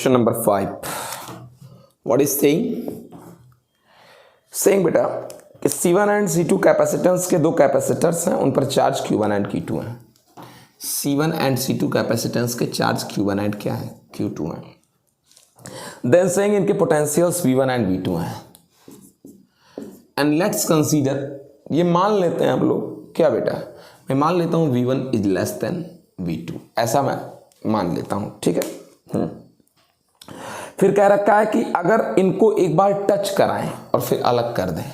Question number 5 what is saying बेटा कि C1 and C2 capacitance के दो कैपेसिटर्स हैं, उन पर चार्ज Q1 एंड Q2 हैं। C1 एंड C2 कैपेसिटेंस के चार्ज Q1 एंड क्या है Q2 हैं। देन सेइंग इनके पोटेंशियल्स V1 एंड V2 हैं। एंड लेट्स कंसीडर, ये मान लेते हैं हम लोग क्या बेटा, मैं मान लेता हूँ V1 is less than V2, ऐसा मैं मान लेता हूँ, ठीक है। फिर कह रखा है कि अगर इनको एक बार टच कराएं और फिर अलग कर दें,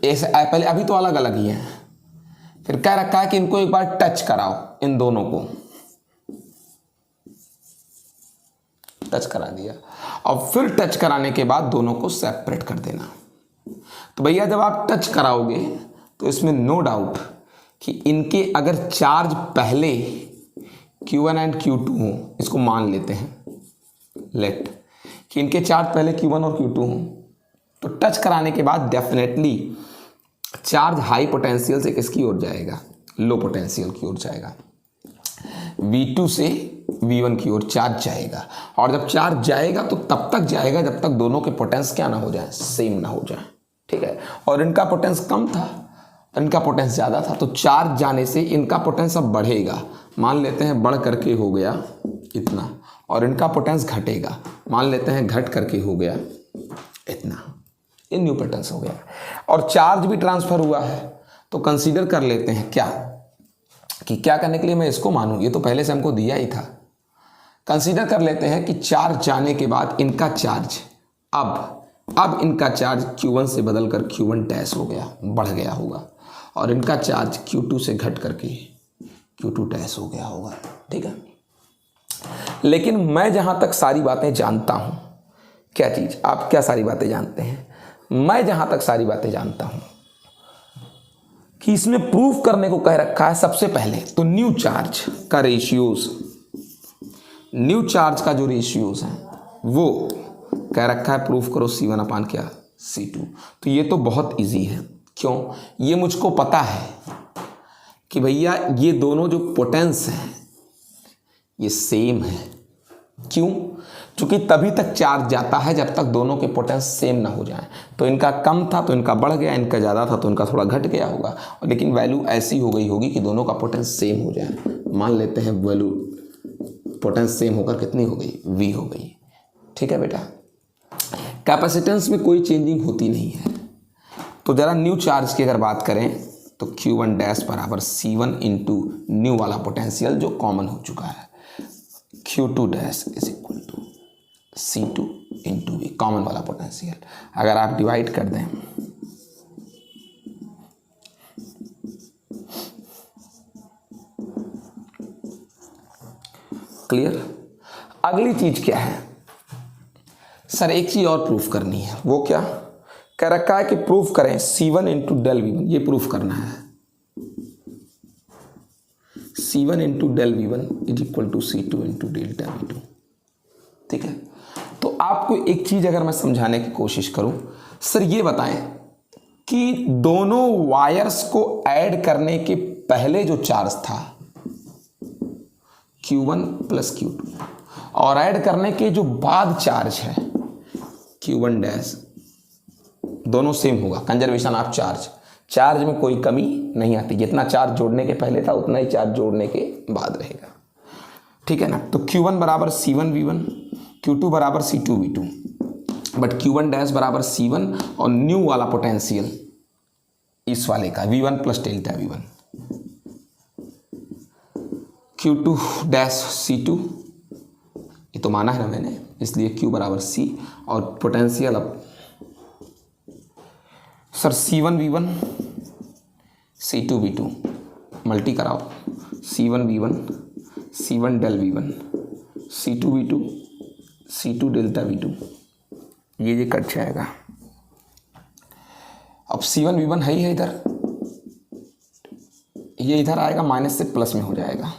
ऐसे पहले अभी तो अलग अलग ही हैं, फिर कह रखा है कि इनको एक बार टच कराओ, इन दोनों को टच करा दिया और फिर टच कराने के बाद दोनों को सेपरेट कर देना। तो भैया जब आप टच कराओगे तो इसमें नो डाउट कि इनके अगर चार्ज पहले Q1 एंड Q2 हो, इसको मान लेते हैं लेट कि इनके चार्ज पहले Q1 और Q2 हो, तो टच कराने के बाद डेफिनेटली चार्ज हाई पोटेंशियल से किसकी ओर जाएगा, लो पोटेंशियल की ओर जाएगा। V2 से V1 की ओर चार्ज जाएगा, और जब चार्ज जाएगा तो तब तक जाएगा जब तक दोनों के पोटेंस क्या ना हो जाए, सेम ना हो जाए, ठीक है। और इनका पोटेंस कम था, इनका पोटेंस ज़्यादा था, तो चार्ज जाने से इनका पोटेंस अब बढ़ेगा, मान लेते हैं बढ़ करके हो गया इतना, और इनका पोटेंस घटेगा, मान लेते हैं घट करके हो गया इतना, ये न्यू पोटेंस हो गया। और चार्ज भी ट्रांसफर हुआ है, तो कंसीडर कर लेते हैं क्या कि क्या करने के लिए मैं इसको मानूं, ये तो पहले से हमको दिया ही था। कंसीडर कर लेते हैं कि चार्ज जाने के बाद इनका चार्ज अब इनका चार्ज Q1 से बदल कर Q1 डैश हो गया, बढ़ गया होगा, और इनका चार्ज Q2 से घट करके Q2 डैश हो गया होगा, ठीक है। लेकिन मैं जहां तक सारी बातें जानता हूं, क्या चीज़, आप क्या सारी बातें जानते हैं, मैं जहां तक सारी बातें जानता हूं कि इसमें प्रूफ करने को कह रखा है सबसे पहले तो न्यू चार्ज का रेशियोज, न्यू चार्ज का जो रेशियोज है वो कह रखा है प्रूफ करो C1 अपान क्या C2। तो ये तो बहुत इजी है, क्यों, ये मुझको पता है कि भैया ये दोनों जो पोटेंस हैं ये सेम है। क्यों, क्योंकि तभी तक चार्ज जाता है जब तक दोनों के पोटेंस सेम ना हो जाए। तो इनका कम था तो इनका बढ़ गया, इनका ज़्यादा था तो इनका थोड़ा घट गया होगा, लेकिन वैल्यू ऐसी हो गई होगी कि दोनों का पोटेंस सेम हो जाए। मान लेते हैं वैल्यू पोटेंस सेम होकर कितनी हो गई, V हो गई, ठीक है बेटा। कैपेसिटेंस में कोई चेंजिंग होती नहीं है। तो ज़रा न्यू चार्ज की अगर बात करें तो Q1 डैश बराबर C1 इंटू न्यू वाला पोटेंशियल जो कॉमन हो चुका है, Q2 dash is equal to C2 into V, common वाला पोटेंशियल। अगर आप डिवाइड कर दें क्लियर। अगली चीज क्या है सर, एक चीज और प्रूफ करनी है, वो क्या कह रखा है कि प्रूफ करें C1 इंटू डेल V1, ये प्रूफ करना है C1 into del V1 is equal to C2 into delta V2, ठीक है। तो आपको एक चीज अगर मैं समझाने की कोशिश करूं, सर ये बताएं कि दोनों वायर्स को ऐड करने के पहले जो चार्ज था Q1 प्लस Q2, और ऐड करने के जो बाद चार्ज है Q1 डैश, दोनों सेम होगा। कंजर्वेशन ऑफ चार्ज में कोई कमी नहीं आती, जितना चार्ज जोड़ने के पहले था उतना ही चार्ज जोड़ने के बाद रहेगा, ठीक है ना। तो Q1 बराबर C1 V1, Q2 बराबर C2 V2, but Q1 dash बराबर C1 और न्यू वाला पोटेंशियल इस वाले का V1 plus delta V1, Q2 dash C2, ये तो माना है ना मैंने, इसलिए Q बराबर C, और पोटेंशियल अब sir C1 V1 C2 V2 multi कराओ, C1 V1 C1 del V1 C2 V2 C2 delta V2, ये कट जाएगा। अब C1 V1 है ही है इधर, ये इधर आएगा माइनस से प्लस में हो जाएगा,